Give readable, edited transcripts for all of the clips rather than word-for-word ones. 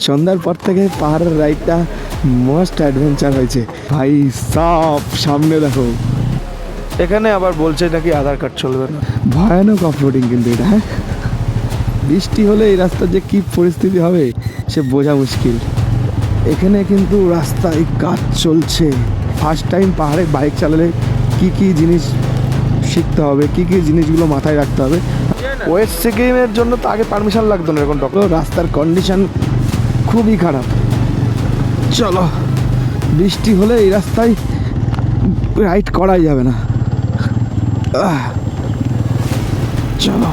সন্ধ্যার পর থেকে পাহাড়ের রাইডটা মোস্ট অ্যাডভেঞ্চার হয়েছে ভাই। সব সামনে দেখো, এখানে আবার বলছে নাকি আধার কার্ড চলবে না। ভয়ানক অফরোডিং কিন্তু এটা। হ্যাঁ, বৃষ্টি হলে এই রাস্তার যে কী পরিস্থিতি হবে সে বোঝা মুশকিল। এখানে কিন্তু রাস্তায় কাজ চলছে। ফার্স্ট টাইম পাহাড়ে বাইক চালালে কি কি জিনিস শিখতে হবে, কি কি জিনিসগুলো মাথায় রাখতে হবে। ওয়েস্ট সিকিমের জন্য তো আগে পারমিশন লাগতো না এরকম ডক্টর। রাস্তার কন্ডিশন খুবই খারাপ। চলো, বৃষ্টি হলে এই রাস্তায় রাইড করাই যাবে না। চলো,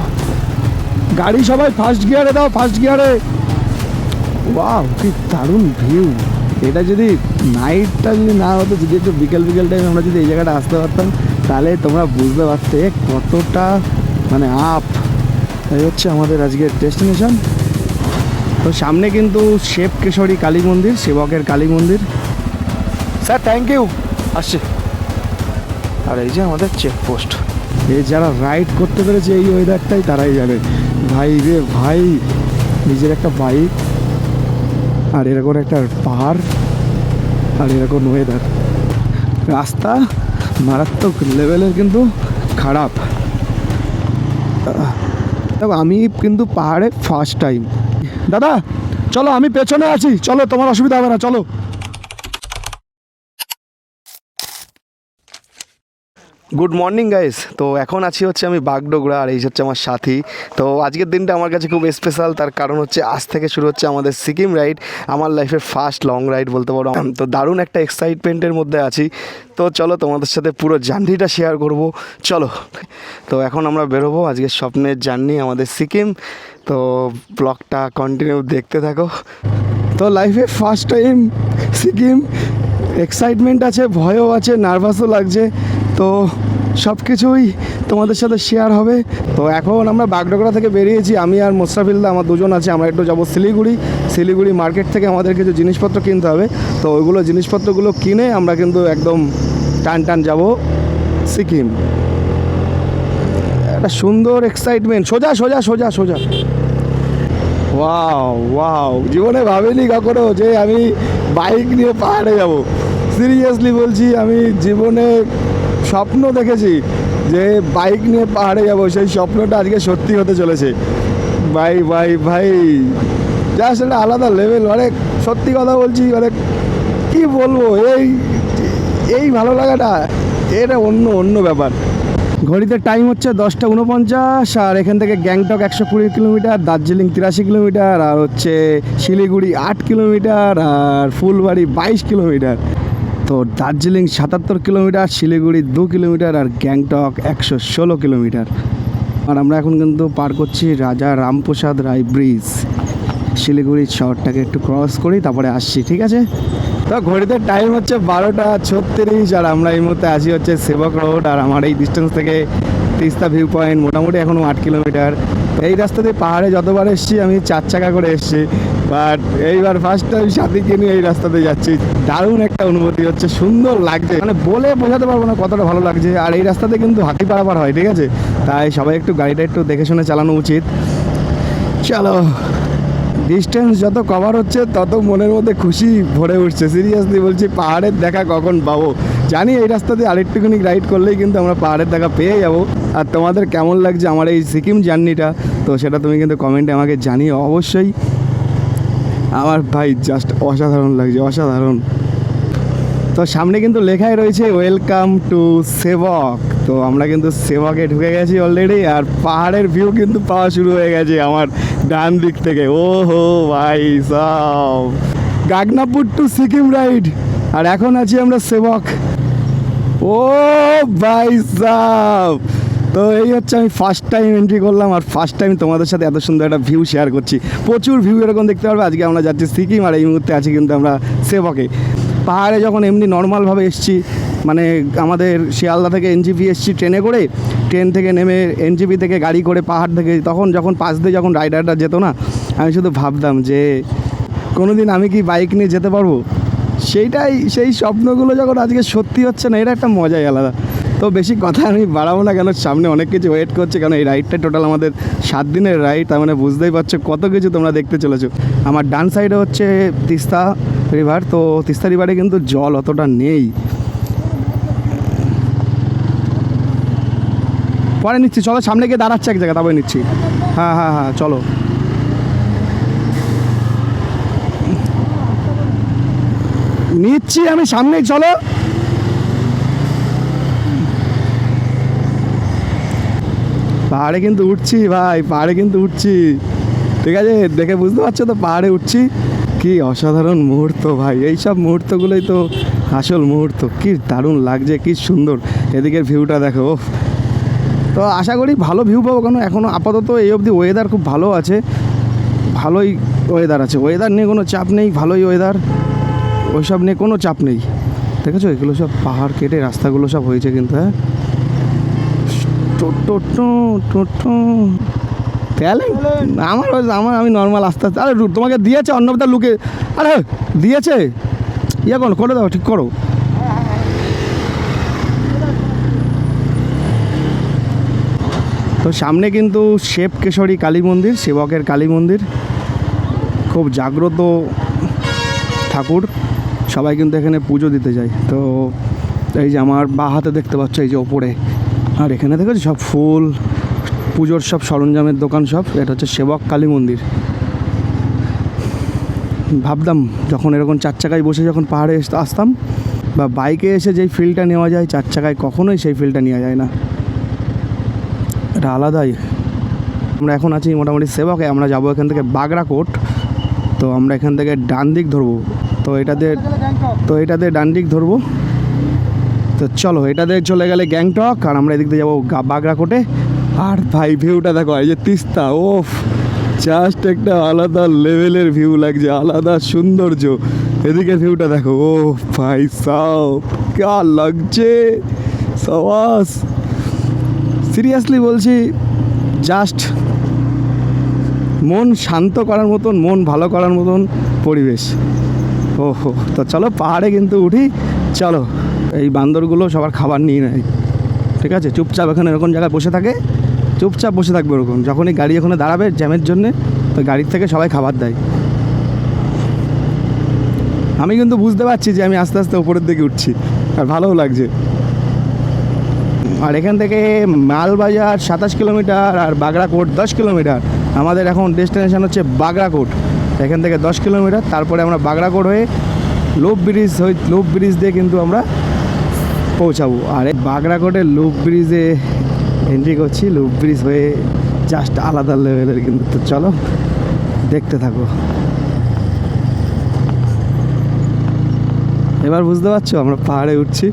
গাড়ি সবাই ফার্স্ট গিয়ারে দাও, ফার্স্ট গিয়ারে। ওয়াও, কি দারুণ ভিউ। এটা যদি নাইটটা যদি না হতো, যদি একটু বিকেল বিকেল টাইমে আমরা যদি এই জায়গাটা আসতে পারতাম, তাহলে তোমরা বুঝতে পারতে কতটা মানে আপ। এই হচ্ছে আমাদের আজকের ডেস্টিনেশন। তো সামনে কিন্তু শেপ কেশরী কালী মন্দির, সেবকের কালী মন্দির। স্যার থ্যাংক ইউ, আসছে। আর এই যে আমাদের চেকপোস্ট। এই যারা রাইড করতে পেরেছে এই ওয়েদারটাই তারাই জানে। ভাই রে ভাই, নিজের একটা বাইক আর এরকম একটা পাহাড় আর এরকম ওয়েদার, রাস্তা মারাত্মক লেভেলের কিন্তু খারাপ। আমি কিন্তু পাহাড়ে ফার্স্ট টাইম। দাদা চলো, আমি পেছনে আছি, চলো, তোমার অসুবিধা হবে না, চলো। Good morning guys. তো এখন আছি হচ্ছে আমি বাগডোগরা, আর এই হচ্ছে আমার সাথী। তো আজকের দিনটা আমার কাছে খুব স্পেশাল, তার কারণ হচ্ছে আজ থেকে শুরু হচ্ছে আমাদের সিকিম রাইড, আমার লাইফের ফার্স্ট লং রাইড বলতে পারো। তো দারুণ একটা এক্সাইটমেন্টের মধ্যে আছি। তো চলো তোমাদের সাথে পুরো জার্নিটা শেয়ার করব। চলো, তো এখন আমরা বেরোবো আজকের স্বপ্নের জার্নি আমাদের সিকিম। তো ব্লগটা কন্টিনিউ দেখতে থাকো। তো লাইফে ফার্স্ট টাইম সিকিম, এক্সাইটমেন্ট আছে, ভয়ও আছে, নার্ভাসও লাগছে। তো সব কিছুই তোমাদের সাথে শেয়ার হবে। তো এখন আমরা বাগডোগরা থেকে বেরিয়েছি, আমি আর মোস্তাফিলদা, আমার দুজন আছে। আমরা একটু যাবো শিলিগুড়ি মার্কেট থেকে আমাদের কিছু জিনিসপত্র কিনতে হবে। তো ওইগুলো জিনিসপত্রগুলো কিনে আমরা কিন্তু একদম টান যাবো সিকিম। একটা সুন্দর এক্সাইটমেন্ট, সোজা সোজা সোজা সোজা। ওয়াও ওয়াও, জীবনে ভাবিনি কখনো যে আমি বাইক নিয়ে পাহাড়ে যাব। সিরিয়াসলি বলছি, আমি জীবনে স্বপ্ন দেখেছি যে বাইক নিয়ে পাহাড়ে যাব, সেই স্বপ্নটা আজকে সত্যি হতে চলেছে। ভাই ভাই ভাই, জাস্ট একটা আলাদা লেভেল। অনেক সত্যি কথা বলছি, অনেক কি বলবো, এই ভালো লাগাটা এটা অন্য ব্যাপার। ঘড়িতে টাইম হচ্ছে 10:49, আর এখান থেকে গ্যাংটক 120 কিলোমিটার, দার্জিলিং 83 কিলোমিটার, আর হচ্ছে শিলিগুড়ি 8 কিলোমিটার, আর ফুলবাড়ি 22 কিলোমিটার। তো দার্জিলিং 77 কিলোমিটার, শিলিগুড়ি 2 কিলোমিটার, আর গ্যাংটক 116 কিলোমিটার। আর আমরা এখন কিন্তু পার করছি রাজা রামপ্রসাদ রায় ব্রিজ। শিলিগুড়ি শহরটাকে একটু ক্রস করি, তারপরে আসছি, ঠিক আছে? তো ঘড়িতে টাইম হচ্ছে 12:36, আর আমরা এই মুহূর্তে আছি হচ্ছে সেবক রোড। আর আমার এই ডিস্টেন্স থেকে তিস্তা ভিউ পয়েন্ট মোটামুটি এখনও 8 কিলোমিটার। এই রাস্তা দিয়ে পাহাড়ে যতবার এসেছি আমি 4 চাকা করে এসেছি, বাট এইবার ফার্স্ট টাইম সাথীকে নিয়ে এই রাস্তাতে যাচ্ছি। দারুণ একটা অনুভূতি হচ্ছে, সুন্দর লাগছে, মানে বলে বোঝাতে পারবো না কতটা ভালো লাগছে। আর এই রাস্তাতে কিন্তু হাতি পারাপার হয়, ঠিক আছে? তাই সবাই একটু গাড়িটা একটু দেখে শুনে চালানো উচিত। চলো, ডিস্টেন্স যত কভার হচ্ছে তত মনের মধ্যে খুশি ভরে উঠছে। সিরিয়াসলি বলছি, পাহাড়ের দেখা কখন পাবো জানি। এই রাস্তাতে আরেকটুখানি রাইড করলেই কিন্তু আমরা পাহাড়ের দেখা পেয়ে যাবো। আর তোমাদের কেমন লাগছে আমার এই সিকিম জার্নিটা, তো সেটা তুমি কিন্তু কমেন্টে আমাকে জানিও অবশ্যই। আমার ভাই জাস্ট অসাধারণ লাগছে, অসাধারণ। তো সামনে কিন্তু লেখাই রয়েছে ওয়েলকাম টু সেবক। তো আমরা কিন্তু সেবকে ঢুকে গেছি অলরেডি, আর পাহাড়ের ভিউ কিন্তু পাওয়া শুরু হয়ে গেছে আমার ডান দিক থেকে। ও হো ভাই সব, গাগনাপুর টু সিকিম রাইড, আর এখন আছি আমরা সেবক। ও ভাই সাব, তো এই হচ্ছে আমি ফার্স্ট টাইম এন্ট্রি করলাম, আর ফার্স্ট টাইম তোমাদের সাথে এত সুন্দর একটা ভিউ শেয়ার করছি। প্রচুর ভিউ এরকম দেখতে পারবে। আজকে আমরা যাচ্ছি সিকিম, আর এই মুহূর্তে আছি কিন্তু আমরা সেবকে। পাহাড়ে যখন এমনি নর্মালভাবে এসছি, মানে আমাদের শিয়ালদা থেকে এনজিপি এসছি ট্রেনে করে, ট্রেন থেকে নেমে এনজিপি থেকে গাড়ি করে পাহাড় থেকে, তখন যখন পাশ দিয়ে যখন রাইডারটা যেত না, আমি শুধু ভাবতাম যে কোনো দিন আমি কি বাইক নিয়ে যেতে পারবো। সেই স্বপ্নগুলো যখন আজকে সত্যি হচ্ছে না, এটা একটা মজাই আলাদা। তো তো বেশি কথা আমি বাড়াবো না, কেন সামনে অনেক কিছু ওয়েট করছে, কারণ এই রাইডটা টোটাল আমাদের 7 দিনের রাইড, তার মানে বুঝতেই পারছো কত কিছু তোমরা দেখতে চলেছো। আমার ডান সাইডে হচ্ছে তিস্তা রিভার, তো তিস্তা রিভারে কিন্তু জল অতটা নেই। পরে নিচ্ছি, চলো সামনে গিয়ে দাঁড়াচ্ছে এক জায়গা, তারপরে নিচ্ছি। হ্যাঁ হ্যাঁ হ্যাঁ চলো। নিচ্ছি আমি সামনেই, চলো। পাহাড়ে কিন্তু উঠছি ভাই, পাহাড়ে কিন্তু উঠছি, ঠিক আছে? দেখে বুঝতে পারছো তো পাহাড়ে উঠছি। কি অসাধারণ মুহূর্ত ভাই, এই সব মুহূর্তগুলোই তো আসল মুহূর্ত। কি দারুণ লাগছে, কি সুন্দর এদিকের ভিউটা দেখো। ওফ, তো আশা করি ভালো ভিউ পাবো, কেন এখনও আপাতত এই অবধি ওয়েদার খুব ভালো আছে, ভালোই ওয়েদার আছে, ওয়েদার নিয়ে কোনো চাপ নেই, ভালোই ওয়েদার, ওইসব নিয়ে কোনো চাপ নেই। ঠিক আছে, এগুলো সব পাহাড় কেটে রাস্তাগুলো সব হয়েছে কিন্তু। হ্যাঁ, ট্যালেন্ট আমার আমি নর্মাল আস্তে আস্তে। আরে তোমাকে দিয়েছে অন্নদার লুকে, আরে দিয়েছে, ইয়ে করে দাও, ঠিক করো। তো সামনে কিন্তু শিব কেশরী কালী মন্দির, সেবকের কালী মন্দির, খুব জাগ্রত ঠাকুর, সবাই কিন্তু এখানে পুজো দিতে যায়। তো এই যে আমার বাঁ হাতে দেখতে পাচ্ছ, এই যে ওপরে, আর এখানে দেখো সব ফুল, পুজোর সব সরঞ্জামের দোকান সব। এটা হচ্ছে সেবক কালী মন্দির। ভাবতাম যখন এরকম 4 চাকায় বসে যখন পাহাড়ে আসতাম বা বাইকে এসে যেই ফিলটা নেওয়া যায়, 4 চাকায় কখনোই সেই ফিলটা নেওয়া যায় না, এটা আলাদাই। আমরা এখন আছি মোটামুটি সেবকে, আমরা যাবো এখান থেকে বাগরাকোট। তো আমরা এখান থেকে ডান দিক ধরবো, তো এটাতে ডান দিক ধরবো। তো চলো, এটাতে চলে গেলে গ্যাংটক, আর আমরা এদিক দিয়ে যাবো বাগরাকোটে। আর ভাই ভিউটা দেখো, এই যে তিস্তা, ওফ, জাস্ট একটা আলাদা লেভেলের ভিউ লাগছে, আলাদা সৌন্দর্য। এদিকে ভিউটা দেখো, ও ভাই সাব কা লাগছে, সাবাস। সিরিয়াসলি বলছি, জাস্ট মন শান্ত করার মতন, মন ভালো করার মতন পরিবেশ। ওহো, তো চলো পাহাড়ে কিন্তু উঠি, চলো। এই বান্দরগুলো সবার খাবার নিয়ে নেয়, ঠিক আছে? চুপচাপ এখানে এরকম জায়গায় বসে থাকে, চুপচাপ বসে থাকবে ওরকম। যখনই গাড়ি ওখানে দাঁড়াবে জ্যামের জন্যে, তো গাড়ির থেকে সবাই খাবার দেয়। আমি কিন্তু বুঝতে পারছি যে আমি আস্তে আস্তে উপরের দিকে উঠছি, আর ভালোও লাগছে। আর এখান থেকে মালবাজার 27 কিলোমিটার, আর বাগরাকোট 10 কিলোমিটার। আমাদের এখন ডেস্টিনেশন হচ্ছে বাগরাকোট, এখান থেকে 10 কিলোমিটার। তারপরে আমরা বাগরাকোট হয়ে লুপ ব্রিজ দিয়ে কিন্তু আমরা পৌঁছাবো। আর এই বাগরাকোটের লুপ ব্রিজে এন্ট্রি করছি, লুপ ব্রিজ হয়ে জাস্ট আলাদা লেভেলের কিন্তু। তো চলো দেখতে থাকো, এবার বুঝতে পারছো আমরা পাহাড়ে উঠছি,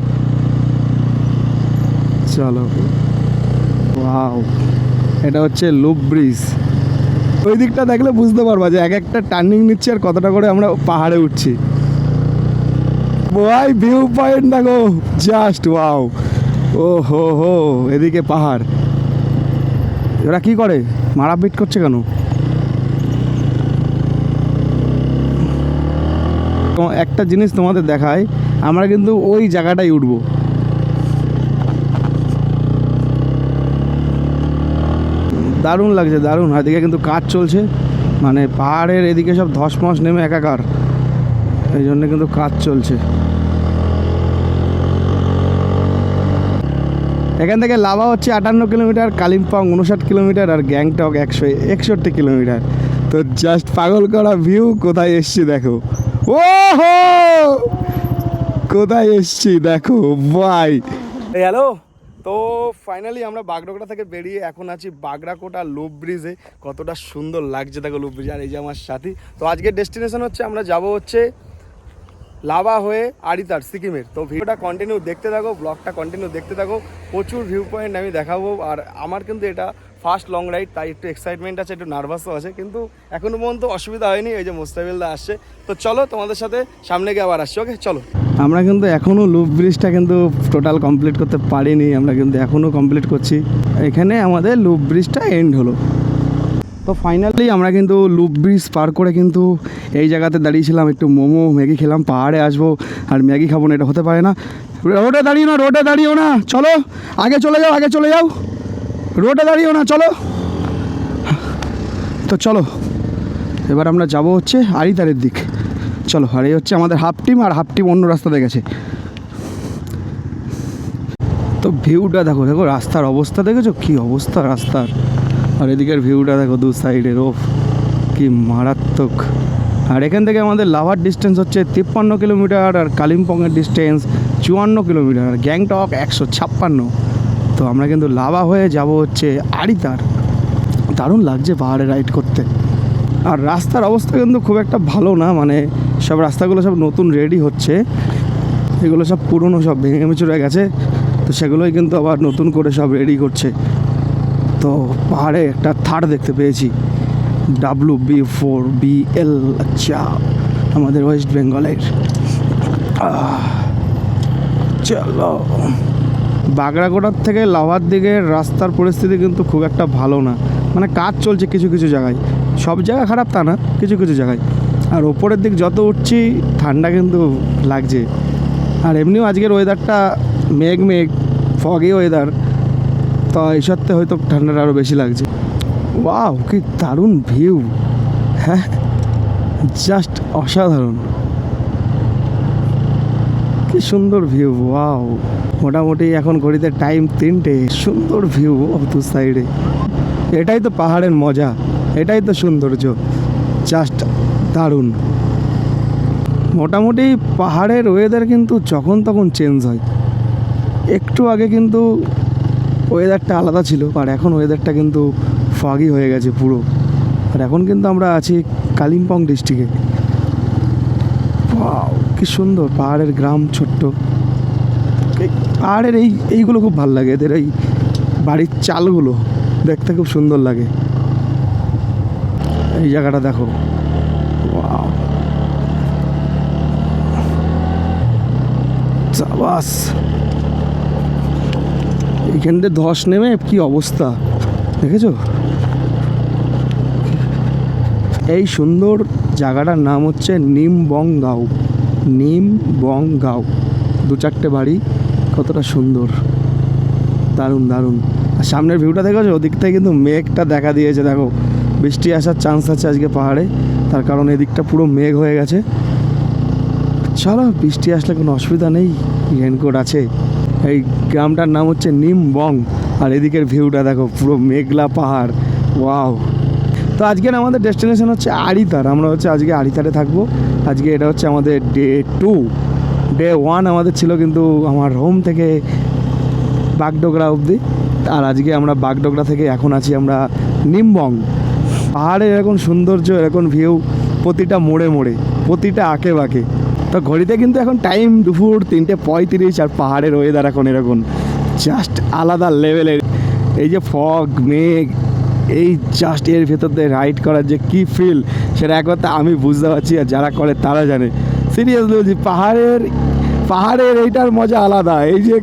চলো। ওয়াও, এটা হচ্ছে লুপ ব্রিজ। ওই দিকটা দেখলে বুঝতে পারবা যে এক একটা টার্নিং নিচ্ছে আর কতটা করে আমরা পাহাড়ে উঠছি। ভাই ভিউ পয়েন্ট দেখো, জাস্ট ওয়াও। ও হো হো, এদিকে পাহাড়। এরা কি করে, মারাপিট করছে কেন? একটা জিনিস তোমাদের দেখায়, আমরা কিন্তু ওই জায়গাটাই উঠবো। দারুণ লাগছে, দারুণ। এদিকে কিন্তু কাজ চলছে, মানে পাহাড়ের এদিকে সব ধসমস নেমে একাকার, এই জন্য কিন্তু কাজ চলছে। এখান থেকে লাভা হচ্ছে 58 কিলোমিটার, কালিম্পং 59 কিলোমিটার, আর গ্যাংটক 161 কিলোমিটার। তো জাস্ট পাগল করা ভিউ। কোথায় এসছি দেখো, ও হো, কোথায় এসছি দেখো ভাই। হ্যালো, তো ফাইনালি আমরা বাগডোগরা থেকে বেরিয়ে এখন আছি বাগরাকোট আর লুপ ব্রিজে। কতটা সুন্দর লাগছে দেখো লুপ ব্রিজ, আর এই যে আমার সাথী। তো আজকের ডেস্টিনেশন হচ্ছে, আমরা যাব হচ্ছে লাভা হয়ে আরিতার, সিকিমের। তো ভিডিওটা কন্টিনিউ দেখতে থাকো, ব্লগটা কন্টিনিউ দেখতে থাকো, প্রচুর ভিউ পয়েন্ট আমি দেখাবো। আর আমার কিন্তু এটা ফার্স্ট লং রাইড, তাই একটু এক্সাইটমেন্ট আছে, একটু নার্ভাসও আছে, কিন্তু এখনো পর্যন্ত অসুবিধা হয়নি। এই যে মোস্তাফিলদা আসছে, তো চলো তোমাদের সাথে সামনে গিয়ে আবার আসছি। ওকে চলো। আমরা কিন্তু এখনও লুপ ব্রিজটা কিন্তু টোটাল কমপ্লিট করতে পারিনি, আমরা কিন্তু এখনও কমপ্লিট করছি। এখানে আমাদের লুপ ব্রিজটা এন্ড হলো। তো ফাইনালি আমরা কিন্তু লুপ ব্রিজ পার করে কিন্তু এই জায়গাতে দাঁড়িয়েছিলাম, একটু মোমো ম্যাগি খেলাম। পাহাড়ে আসবো আর ম্যাগি খাবো না, এটা হতে পারে না। রোডে দাঁড়িয়েও না, চলো আগে চলে যাও, রোডে দাঁড়িয়েও না, চলো। তো চলো এবার আমরা যাব হচ্ছে আড়িতারের দিক, চলো। আর এই হচ্ছে আমাদের হাফ টিম, আর হাফ টিম অন্য রাস্তাতে গেছে। তো ভিউটা দেখো, রাস্তার অবস্থা দেখেছো কী অবস্থা রাস্তার, আর এদিকের ভিউটা দেখো দু সাইডের, ও কি মারাত্মক। আর এখান থেকে আমাদের লাভার ডিস্টেন্স হচ্ছে 53 কিলোমিটার, আর কালিম্পংয়ের ডিস্টেন্স 54 কিলোমিটার, আর গ্যাংটক 156। তো আমরা কিন্তু লাভা হয়ে যাব হচ্ছে আড়িতার। দারুণ লাগছে পাহাড়ে রাইড করতে। আর রাস্তার অবস্থা কিন্তু খুব একটা ভালো না, মানে সব রাস্তাগুলো সব নতুন রেডি হচ্ছে, এগুলো সব পুরনো, সব ভেঙে মুচড়ে গেছে, তো সেগুলোই কিন্তু আবার নতুন করে সব রেডি করছে। তো পাহাড়ে একটা থার দেখতে পেয়েছি, WB4BL, আচ্ছা আমাদের ওয়েস্ট বেঙ্গলের। চলো, বাগড়াকোটার থেকে লাভার দিকে রাস্তার পরিস্থিতি কিন্তু খুব একটা ভালো না, মানে কাজ চলছে কিছু কিছু জায়গায়, সব জায়গা খারাপ তা না, কিছু কিছু জায়গায়। আর ওপরের দিক যত উঠছি ঠান্ডা কিন্তু লাগছে। আর এমনিও আজকের ওয়েদারটা মেঘ ফগি ওয়েদার, তো এই সত্ত্বে হয়তো ঠান্ডাটা আরও বেশি লাগছে। ওয়াও, কি দারুণ ভিউ, হ্যাঁ জাস্ট অসাধারণ, কি সুন্দর ভিউ। ওয়াও, মোটামুটি এখন ঘড়িতে টাইম 3টে, সুন্দর ভিউ দু সাইডে। এটাই তো পাহাড়ের মজা, এটাই তো সৌন্দর্য, জাস্ট দারুণ। মোটামুটি পাহাড়ের ওয়েদার কিন্তু যখন তখন চেঞ্জ হয়। একটু আগে কিন্তু ওয়েদারটা আলাদা ছিল, আর এখন ওয়েদারটা কিন্তু ফগি হয়ে গেছে পুরো। আর এখন কিন্তু আমরা আছি কালিম্পং ডিস্ট্রিক্টে। ওয়াও, কি সুন্দর পাহাড়ের গ্রাম, ছোট্ট পাহাড়ের এইগুলো খুব ভালো লাগে, এদের এই বাড়ির চালগুলো দেখতে খুব সুন্দর লাগে। এই জায়গাটা দেখো, ওয়াও, সাবাস। এইখান থেকে ধস নেমে কি অবস্থা দেখেছো। এই সুন্দর জায়গাটার নাম হচ্ছে নিমবংগাঁও, 2-4টে বাড়ি, কতটা সুন্দর, দারুণ দারুণ। আর সামনের ভিউটা দেখেছো, ওদিক থেকে কিন্তু মেঘটা দেখা দিয়েছে, দেখো বৃষ্টি আসার চান্স আছে আজকে পাহাড়ে, তার কারণ এদিকটা পুরো মেঘ হয়ে গেছে। চলো, বৃষ্টি আসলে কোনো অসুবিধা নেই, রেনকোট আছে। এই গ্রামটার নাম হচ্ছে নিমবং, আর এদিকের ভিউটা দেখো, পুরো মেঘলা পাহাড়, ওয়াও। তো আজকের আমাদের ডেস্টিনেশন হচ্ছে আড়িতার, আমরা হচ্ছে আজকে আড়িতারে থাকবো। আজকে এটা হচ্ছে আমাদের ডে 2। ডে 1 আমাদের ছিল কিন্তু আমার হোম থেকে বাগডোগরা অবধি, আর আজকে আমরা বাগডোগরা থেকে এখন আছি আমরা নিমবং। পাহাড়ের এরকম সৌন্দর্য, এরকম ভিউ প্রতিটা মোড়ে মোড়ে, প্রতিটা আঁকে বাঁকে। তো ঘড়িতে কিন্তু এখন টাইম দুপুর 3:35, আর পাহাড়ের ওয়েদার এখন এরকম জাস্ট আলাদা লেভেলের। এই যে ফগ মেঘ, এই জাস্ট এর ভেতর দিয়ে রাইড করার যে কী ফিল, সেটা একবার আমি বুঝতে পারছি, আর যারা করে তারা জানে। সিরিয়াসলি বলছি, পাহাড়ের এইটার মজা আলাদা। এই যে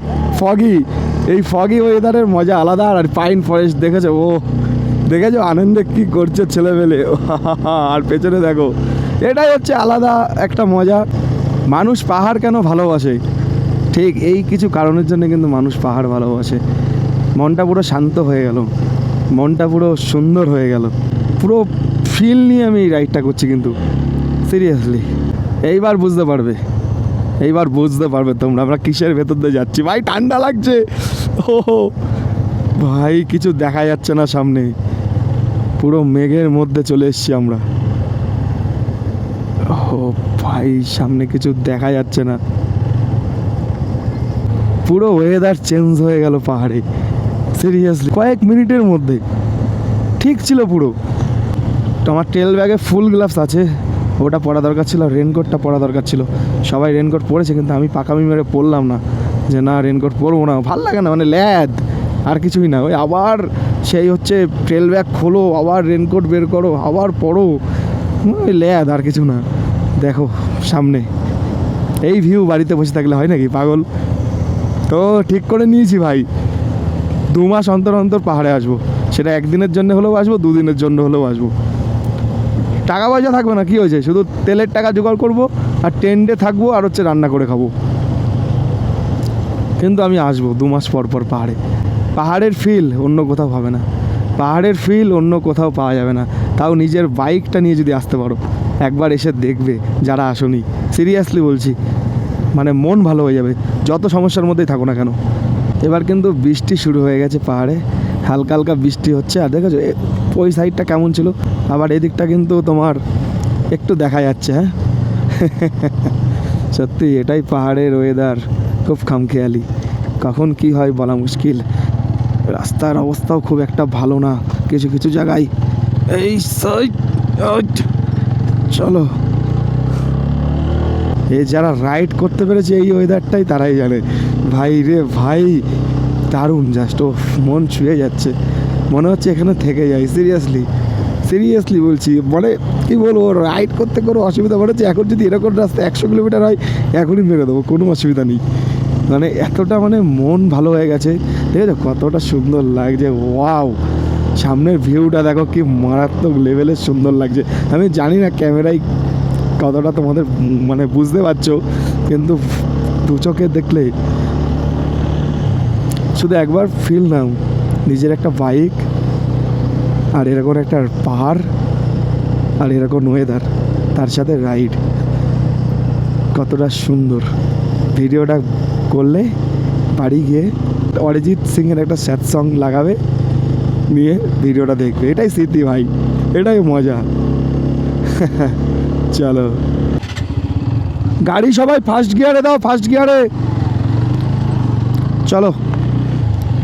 এই ফগি ওয়েদারের মজা আলাদা। আর পাইন ফরেস্ট দেখেছো, দেখেছো আনন্দে কী করছে ছেলেমেলে, আর পেছনে দেখো, এটাই হচ্ছে আলাদা একটা মজা। মানুষ পাহাড় কেন ভালোবাসে, ঠিক এই কিছু কারণের জন্য কিন্তু মানুষ পাহাড় ভালোবাসে। মনটা পুরো শান্ত হয়ে গেল, মনটা পুরো সুন্দর হয়ে গেল, পুরো ফিল নিয়ে আমি রাইডটা করছি কিন্তু সিরিয়াসলি। এইবার বুঝতে পারবে তোমরা আমরা কিসের ভেতর দিয়ে যাচ্ছি। ভাই ঠান্ডা লাগছে, ও ভাই কিছু দেখা যাচ্ছে না সামনে, পুরো মেঘের মধ্যে চলে এসেছি আমরা। ও ভাই, সামনে কিছু দেখা যাচ্ছে না, পুরো ওয়েদার চেঞ্জ হয়ে গেল পাহাড়ে সিরিয়াসলি কয়েক মিনিটের মধ্যে। ঠিক ছিল পুরো। আমার টেল ব্যাগে ফুল গ্লাভস আছে, ওটা পরা দরকার ছিল, রেনকোটটা পরা দরকার ছিল। সবাই রেনকোট পরেছে, কিন্তু আমি পাকামি মেরে পরলাম না, যে না রেনকোট পরবো না, ভাল লাগে না, মানে ল্যাদ আর কিছুই না। ওই আবার সেই হচ্ছে টেল ব্যাগ খোলো, আবার রেনকোট বের করো, আবার পরো, ওই ল্যাদ আর কিছু না। দেখো সামনে এই ভিউ, বাড়িতে বসে থাকলে হয় নাকি পাগল। তো ঠিক করে নিয়েছি ভাই, 2 মাস অন্তর অন্তর পাহাড়ে আসবো, সেটা একদিনের জন্য হলেও আসবো, দুদিনের জন্য হলেও আসবো। টাকা পয়সা থাকবে না, কি হয়েছে, শুধু তেলের টাকা জোগাড় করবো আর টেন্টে থাকবো আর হচ্ছে রান্না করে খাবো। কিন্তু আমি আসবো 2 মাস পর পর পাহাড়ে। পাহাড়ের ফিল অন্য কোথাও হবে না, পাহাড়ের ফিল অন্য কোথাও পাওয়া যাবে না। তাও নিজের বাইকটা নিয়ে যদি আসতে পারো, একবার এসে দেখবে যারা আসোনি, সিরিয়াসলি বলছি, মানে মন ভালো হয়ে যাবে যত সমস্যার মধ্যেই থাকো না কেন। এবার কিন্তু বৃষ্টি শুরু হয়ে গেছে পাহাড়ে, হালকা হালকা বৃষ্টি হচ্ছে। আর দেখেছো ওই সাইডটা কেমন ছিল, আবার এদিকটা কিন্তু তোমার একটু দেখা যাচ্ছে। হ্যাঁ সত্যি এটাই পাহাড়ের ওয়েদার, খুব খামখেয়ালি, কখন কি হয় বলা মুশকিল। রাস্তার অবস্থাও খুব একটা ভালো না কিছু কিছু জায়গায়। এই সাইড চলো, এই যারা রাইড করতে পেরেছে এই ওয়েদারটাই তারাই জানে। ভাই রে ভাই, দারুণ, জাস্ট ও মন ছুঁয়ে যাচ্ছে, মনে হচ্ছে এখানে থেকে যাই। সিরিয়াসলি বলছি, মানে কি বলবো, রাইড করতে কোনো অসুবিধা পড়েছে। এখন যদি এরকম রাস্তা 100 কিলোমিটার হয় এখনই মেরে দেবো, কোনো অসুবিধা নেই। মানে এতটা মানে মন ভালো হয়ে গেছে, ঠিক আছে, কতটা সুন্দর লাগছে। ওয়াও, সামনের ভিউটা দেখো কি মারাত্মক লেভেলের সুন্দর লাগছে। আমি জানি না ক্যামেরায় কতটা তোমাদের মানে বুঝতে পারছো, কিন্তু দু চোখে দেখলে শুধু একবার ফিল নাও, নিজের একটা বাইক আর এরকম একটা পাহাড় আর এরকম ওয়েদার, তার সাথে রাইড, কতটা সুন্দর। ভিডিওটা করলে বাড়ি গিয়ে অরিজিৎ সিংয়ের একটা স্যাড সং লাগাবে, নিয়ে ভিডিওটা দেখবে। এটাই স্মৃতি ভাই, এটাই মজা। চলো, গাড়ি সবাই ফার্স্ট গিয়ারে দাও, ফার্স্ট গিয়ারে। চলো,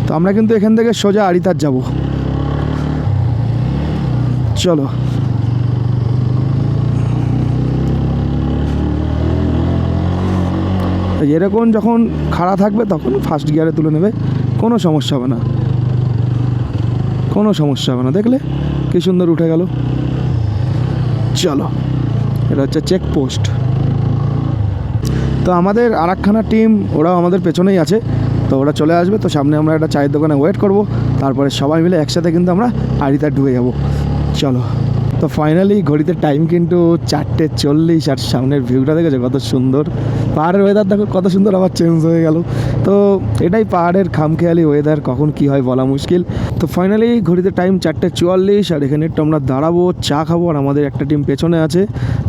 তো আমরা কিন্তু এখান থেকে সোজা আড়িতার যাব। চলো, এরকম যখন খাড়া থাকবে তখন ফার্স্ট গিয়ারে তুলে নেবে, কোনো সমস্যা হবে না, কোনো সমস্যা হবে না। দেখলে কি সুন্দর উঠে গেল। চলো, এটা হচ্ছে চেকপোস্ট। তো আমাদের আরেকখানা টিম, ওরাও আমাদের পেছনেই আছে, তো ওরা চলে আসবে। তো সামনে আমরা একটা চায়ের দোকানে ওয়েট করব, তারপরে সবাই মিলে একসাথে কিন্তু আমরা আড়িতার ঢুকে যাব। চলো, তো ফাইনালি ঘড়িতে টাইম কিন্তু 4:40, আর সামনের ভিউটা দেখেছো কত সুন্দর। পাহাড়ের ওয়েদার দেখো কত সুন্দর, আবার চেঞ্জ হয়ে গেল। তো এটাই পাহাড়ের খামখেয়ালি ওয়েদার, কখন কি হয় বলা মুশকিল। তো ফাইনালি ঘড়িতে টাইম 4:44, আর এখানে একটু আমরা দাঁড়াবো, চা খাবো। আর আমাদের একটা টিম পেছনে আছে,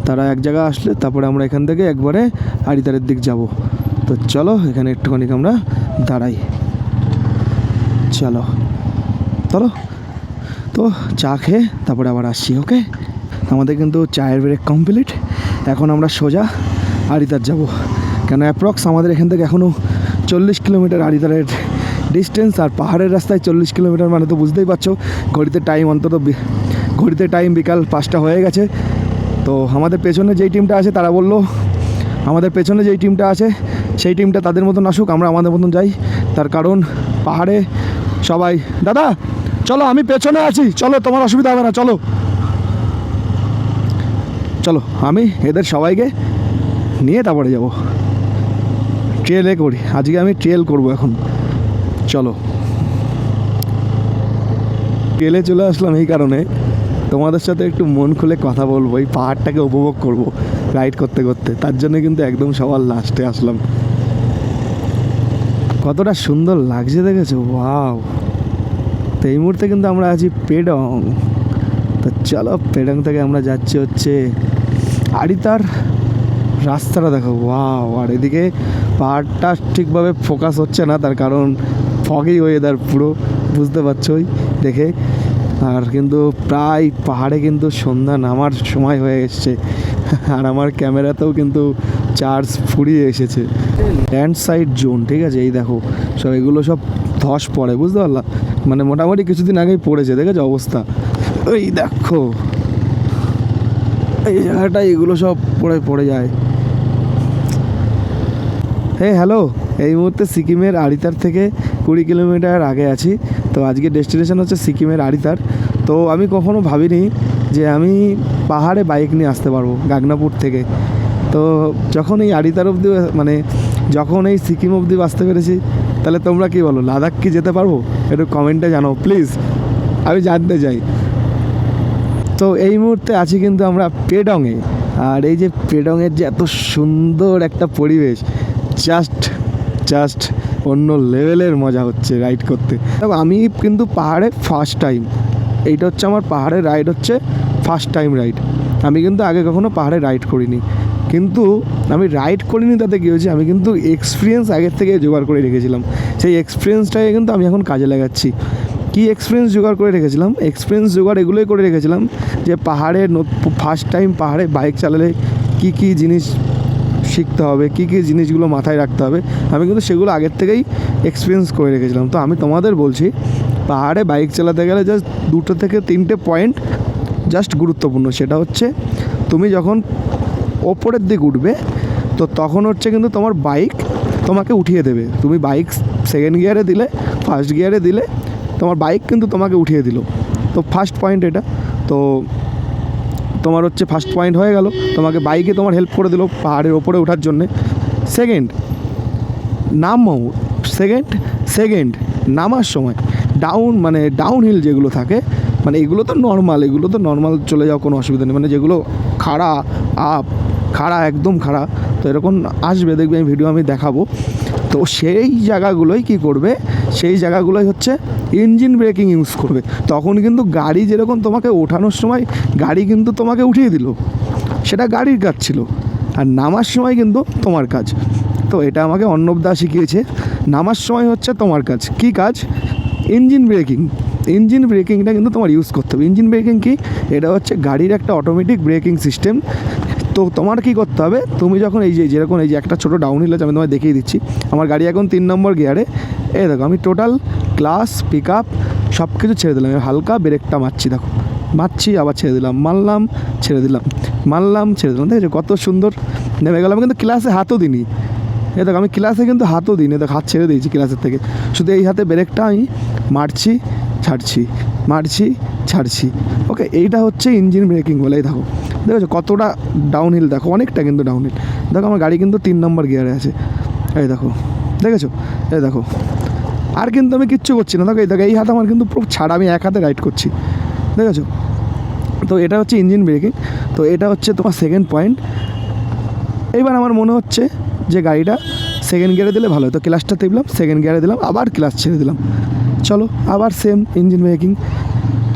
তারা এক জায়গায় আসলে তারপরে আমরা এখান থেকে একবারে আড়িতারের দিক যাব। তো চলো, এখানে একটুখানি আমরা দাঁড়াই। চলো চলো, তো চা খেয়ে তারপরে আবার আসছি। ওকে, আমাদের কিন্তু চায়ের ব্রেক কমপ্লিট। এখন আমরা সোজা আড়িতার যাব, কেন অ্যাপ্রক্স আমাদের এখান থেকে এখনও 40 কিলোমিটার আড়িতারের ডিস্টেন্স। আর পাহাড়ের রাস্তায় 40 কিলোমিটার মানে তো বুঝতেই পারছো, ঘড়িতে টাইম অন্তত ঘড়িতে টাইম বিকাল 5টা হয়ে গেছে। তো আমাদের পেছনে যেই টিমটা আছে তারা বললো, আমাদের পেছনে যেই টিমটা আছে সেই টিমটা তাদের মতন আসুক, আমরা আমাদের মতন যাই। তার কারণ পাহাড়ে সবাই, দাদা চলো আমি পেছনে আছি, চলো তোমার অসুবিধা হবে না, চলো চলো, আমি এদের সবাইকে নিয়ে তারপরে যাব। ট্রেলে করি আজকে, আমি ট্রেল করব এখন। চলো, ট্রেলে চলে আসলাম এই কারণে, তোমাদের সাথে একটু মন খুলে কথা বলবো, এই পাহাড়টাকে উপভোগ করব রাইড করতে করতে। তার জন্য কিন্তু একদম সবার লাস্টে আসলাম। কতটা সুন্দর লাগছে দেখেছো, ওয়াও। তো এই মুহূর্তে কিন্তু আমরা আছি পেডং। তো চলো, পেডং থেকে আমরা যাচ্ছি হচ্ছে আড়িতার। রাস্তাটা দেখো, ওয়াও। আর এদিকে পাহাড়টা ঠিকভাবে ফোকাস হচ্ছে না, তার কারণ ফগি ওয়েদার পুরো, বুঝতে পারছোই দেখে। আর কিন্তু প্রায় পাহাড়ে কিন্তু সন্ধ্যা নামার সময় হয়ে এসছে, আর আমার ক্যামেরাতেও কিন্তু চার্জ ফুরিয়ে এসেছে। ল্যান্ডস্লাইড জোন, ঠিক আছে, এই দেখো সব এগুলো সব ধস পড়ে, বুঝতে পারলাম, মানে মোটামুটি কিছুদিন আগেই পড়েছে, দেখেছো অবস্থা। ওই দেখো এই জায়গাটা, এগুলো সব পড়ে যায়। হ্যালো, এই মুহূর্তে সিকিমের আড়িতার থেকে 20 কিলোমিটার আগে আছি। তো আজকে ডেস্টিনেশন হচ্ছে সিকিমের আড়িতার। তো আমি কখনো ভাবিনি যে আমি পাহাড়ে বাইক নিয়ে আসতে পারবো গাগনাপুর থেকে। তো যখন এই আড়িতার অবধি, মানে যখন এই সিকিম অবধি আসতে পেরেছি, তাহলে তোমরা কি বলো, লাদাখ কি যেতে পারবো? একটু কমেন্টে জানাও প্লিজ। আমি জানতে চাই। তো এই মুহূর্তে আছি কিন্তু আমরা পেডংয়ে, আর এই যে পেডংয়ের যে এত সুন্দর একটা পরিবেশ, জাস্ট অন্য লেভেলের মজা হচ্ছে রাইড করতে। দেখো আমি কিন্তু পাহাড়ে ফার্স্ট টাইম, এইটা হচ্ছে আমার পাহাড়ে রাইড হচ্ছে ফার্স্ট টাইম রাইড। আমি কিন্তু আগে কখনো পাহাড়ে রাইড করিনি, কিন্তু আমি রাইড করিনি তাতে কী হয়েছে, আমি কিন্তু এক্সপিরিয়েন্স আগের থেকে জোগাড় করে রেখেছিলাম। সেই এক্সপিরিয়েন্সটাকে কিন্তু আমি এখন কাজে লাগাচ্ছি। কী এক্সপিরিয়েন্স জোগাড় করে রেখেছিলাম? এক্সপিরিয়েন্স জোগাড় এগুলোই করে রেখেছিলাম যে পাহাড়ে ফার্স্ট টাইম পাহাড়ে বাইক চালালে কী কী জিনিস শিখতে হবে, কী কী জিনিসগুলো মাথায় রাখতে হবে, আমি কিন্তু সেগুলো আগের থেকেই এক্সপিরিয়েন্স করে রেখেছিলাম। তো আমি তোমাদের বলছি, পাহাড়ে বাইক চালাতে গেলে জাস্ট 2 থেকে 3টে পয়েন্ট জাস্ট গুরুত্বপূর্ণ। সেটা হচ্ছে তুমি যখন ওপরের দিক উঠবে, তো তখন হচ্ছে কিন্তু তোমার বাইক তোমাকে উঠিয়ে দেবে। তুমি বাইক সেকেন্ড গিয়ারে দিলে, ফার্স্ট গিয়ারে দিলে, তোমার বাইক কিন্তু তোমাকে উঠিয়ে দিল। তো ফার্স্ট পয়েন্ট এটা। তো তোমার হচ্ছে ফার্স্ট পয়েন্ট হয়ে গেল, তোমাকে বাইকে তোমার হেল্প করে দিল পাহাড়ের ওপরে ওঠার জন্যে। সেকেন্ড নামার সময় ডাউন হিল যেগুলো থাকে, মানে এগুলো তো নর্মাল চলে যাও, কোনো অসুবিধা নেই। মানে যেগুলো খাড়া একদম খাড়া, তো এরকম আসবে, দেখবে আমি ভিডিও দেখাবো। তো সেই জায়গাগুলোই কী করবে, সেই জায়গাগুলোই হচ্ছে ইঞ্জিন ব্রেকিং ইউজ করবে। তখন কিন্তু গাড়ি যেরকম তোমাকে ওঠানোর সময় গাড়ি কিন্তু তোমাকে উঠিয়ে দিল, সেটা গাড়ির কাজ ছিল, আর নামার সময় কিন্তু তোমার কাজ। তো এটা আমাকে অর্ণবদা শিখিয়েছে, নামার সময় হচ্ছে তোমার কাজ। কী কাজ? ইঞ্জিন ব্রেকিংটা কিন্তু তোমার ইউজ করতে হবে। ইঞ্জিন ব্রেকিং কি? এটা হচ্ছে গাড়ির একটা অটোমেটিক ব্রেকিং সিস্টেম। তো তোমার কী করতে হবে, তুমি যখন যেরকম এই যে একটা ছোটো ডাউনহিল আছে, আমি তোমায় দেখিয়ে দিচ্ছি। আমার গাড়ি এখন 3 নম্বর গিয়ারে। এই দেখো আমি টোটাল ক্লাস পিক আপ সব কিছু ছেড়ে দিলাম, হালকা ব্রেকটা মারছি আবার ছেড়ে দিলাম, মারলাম ছেড়ে দিলাম, দেখেছো কত সুন্দর নেমে গেলাম। কিন্তু ক্লাসে হাতও দিইনি, এ দেখো আমি ক্লাসে কিন্তু হাতও দিইনি, দেখো হাত ছেড়ে দিয়েছি ক্লাসের থেকে। শুধু এই হাতে ব্রেকটা আমি মারছি ছাড়ছি। ওকে, এইটা হচ্ছে ইঞ্জিন ব্রেকিং বলে। এই দেখো কতটা ডাউনহিল, দেখো অনেকটা কিন্তু ডাউনহিল। দেখো আমার গাড়ি কিন্তু 3 নম্বর গিয়ারে আছে। এই দেখো, দেখেছো? এই দেখো, আর কিন্তু আমি কিচ্ছু করছি না। দেখো এই হাত আমার কিন্তু পুরো ছাড়া, আমি এক হাতে রাইড করছি, দেখেছো? তো এটা হচ্ছে ইঞ্জিন ব্রেকিং। তো এটা হচ্ছে তোমার সেকেন্ড পয়েন্ট। এইবার আমার মনে হচ্ছে যে গাড়িটা সেকেন্ড গিয়ারে দিলে ভালো হয়। তো ক্লাসটা টিপলাম, সেকেন্ড গিয়ারে দিলাম, আবার ক্লাস ছেড়ে দিলাম, চলো আবার সেম ইঞ্জিন ব্রেকিং।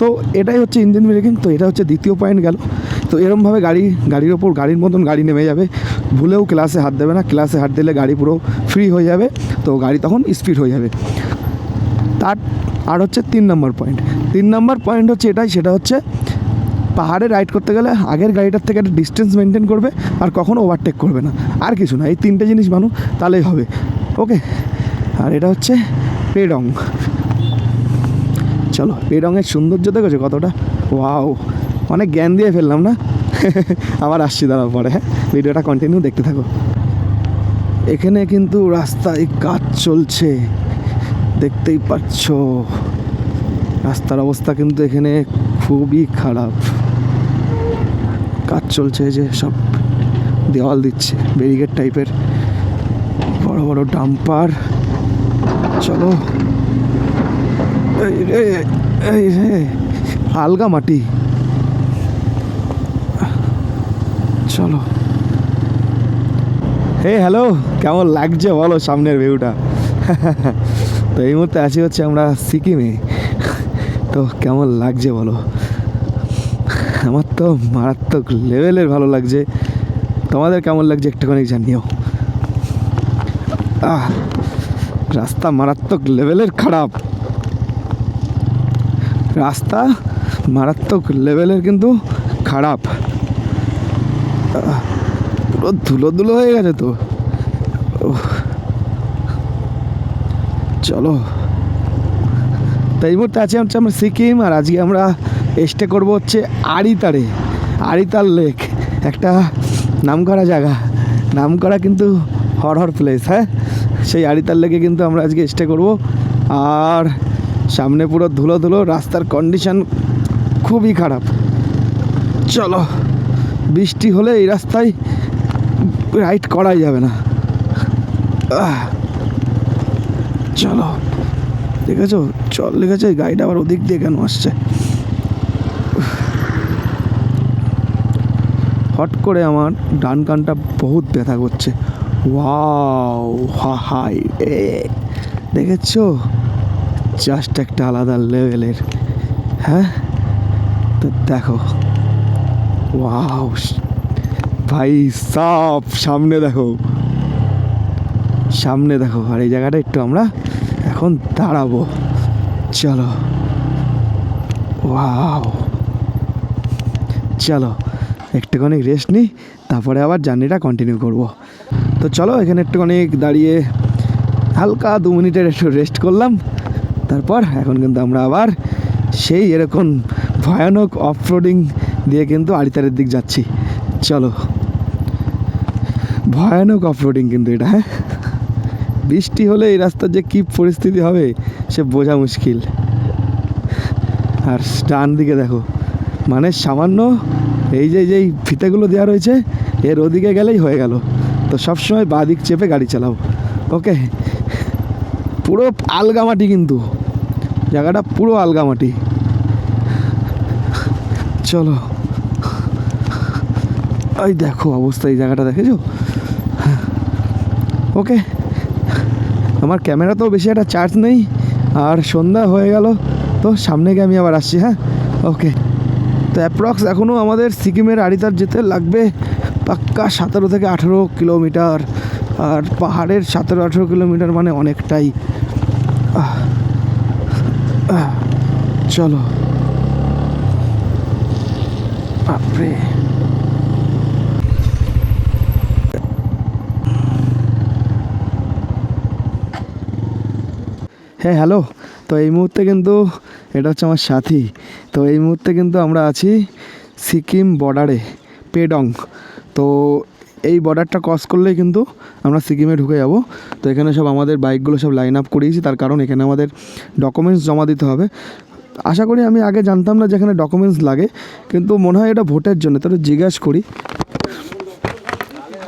তো এটাই হচ্ছে ইঞ্জিন ব্রেকিং। তো এটা হচ্ছে দ্বিতীয় পয়েন্ট গেল। তো এরমভাবে গাড়ির ওপর গাড়ির মতন গাড়ি নেমে যাবে, ভুলেও ক্লাসে হাত দেবে না। ক্লাসে হাত দিলে গাড়ি পুরো ফ্রি হয়ে যাবে, তো গাড়ি তখন স্পিড হয়ে যাবে। আর হচ্ছে 3 নম্বর পয়েন্ট হচ্ছে এটাই, সেটা হচ্ছে পাহাড়ে রাইড করতে গেলে আগের গাড়িটার থেকে একটা ডিস্টেন্স মেনটেন করবে, আর কখনো ওভারটেক করবে না, আর কিছু না। এই 3টে জিনিস মানো, তাহলেই হবে। ওকে, আর এটা হচ্ছে পেডং। চলো, পেডংয়ের সৌন্দর্য দেখেছো কতটা, ওয়াও! অনেক জ্ঞান দিয়ে ফেললাম না? আবার আসছি, দাঁড়াও পরে। হ্যাঁ, ভিডিওটা কন্টিনিউ দেখতে থাকো। এখানে কিন্তু রাস্তায় কাজ চলছে, দেখতেই পাচ্ছ। রাস্তার অবস্থা কিন্তু এখানে খুবই খারাপ, কাজ চলছে। যে সব দেওয়াল দিচ্ছে, ব্যারিকেড টাইপের, বড় বড় ডাম্পার। চলো, এই আলগা মাটি, চলো। হ্যালো, কেমন লাগছে বলো সামনের ভিউটা? তো এই মুহূর্তে আছি হচ্ছে আমরা সিকিমে। তো কেমন লাগছে বলো? আমার তো মারাত্মক লেভেলের ভালো লাগছে, তোমাদের কেমন লাগছে একটুখানি জানিও। রাস্তা মারাত্মক লেভেলের খারাপ, কিন্তু খারাপ, পুরো ধুলো হয়ে গেছে তো। চলো, তো এই মুহূর্তে আছি হচ্ছে আমরা সিকিম, আর আজকে আমরা স্টে করবো হচ্ছে আরিতাল লেক, একটা নামকরা জায়গা, নামকরা কিন্তু হরহর প্লেস। হ্যাঁ, সেই আরিতাল লেকে কিন্তু আমরা আজকে স্টে করবো। আর সামনে পুরো ধুলো, রাস্তার কন্ডিশন খুবই খারাপ। চলো, বৃষ্টি হলে এই রাস্তায় রাইড করাই যাবে না। চলো, দেখেছো, লিখেছে গাড়িটা আবার ওদিক দিয়ে কেন আসছে? হট করে আমার ডান কানটা বহুত ব্যথা করছে। ওয়াও, হাই রে, দেখেছো, জাস্ট একটা আলাদা লেভেলের। হ্যাঁ, তো দেখো, ওয়াও ভাই সব সামনে দেখো, সামনে দেখো। আর এই জায়গাটা একটু আমরা এখন দাঁড়াবো, চলো। ওয়াও, চলো একটুখানি রেস্ট নিই, তারপরে আবার জার্নিটা কন্টিনিউ করব। তো চলো এখানে একটুখানি দাঁড়িয়ে হালকা 2 মিনিটের একটু রেস্ট করলাম। তারপর এখন কিন্তু আমরা আবার সেই এরকম ভয়ানক অফরোডিং দিয়ে কিন্তু আড়িতারের দিক যাচ্ছি। চলো, ভয়ানক অফরোডিং কিন্তু এটা। হ্যাঁ, বৃষ্টি হলে এই রাস্তার যে কী পরিস্থিতি হবে সে বোঝা মুশকিল। আর ডান দিকে দেখো, মানে সামান্য এই যেই ফিতেগুলো দেওয়া রয়েছে এর ওদিকে গেলেই হয়ে গেল। তো সবসময় বাঁ দিক চেপে গাড়ি চালাও, ওকে। পুরো আলগামাটি কিন্তু জায়গাটা, পুরো আলগামাটি। চলো, ওই দেখো অবস্থা, এই জায়গাটা দেখেছো? ওকে, আমার ক্যামেরাতেও বেশি একটা চার্জ নেই, আর সন্ধ্যা হয়ে গেল, তো সামনে গিয়ে আমি আবার আসছি। হ্যাঁ, ওকে। তো অ্যাপ্রক্স এখনও আমাদের সিকিমের আড়িতার যেতে লাগবে পাক্কা 17 থেকে 18 কিলোমিটার। আর পাহাড়ের 17-18 কিলোমিটার মানে অনেকটাই। চলো, বাপরে। হ্যাঁ, হ্যালো। তো এই মুহূর্তে কিন্তু এটা হচ্ছে আমার সাথী। তো এই মুহূর্তে কিন্তু আমরা আছি সিকিম বর্ডারে, পেডং। তো এই বর্ডারটা ক্রস করলেই কিন্তু আমরা সিকিমে ঢুকে যাব। তো এখানে সব আমাদের বাইকগুলো সব লাইন আপ করিয়েছি, তার কারণ এখানে আমাদের ডকুমেন্টস জমা দিতে হবে। আশা করি, আমি আগে জানতাম না যেখানে ডকুমেন্টস লাগে, কিন্তু মনে হয় এটা ভোটের জন্য। তাহলে জিজ্ঞাস করি।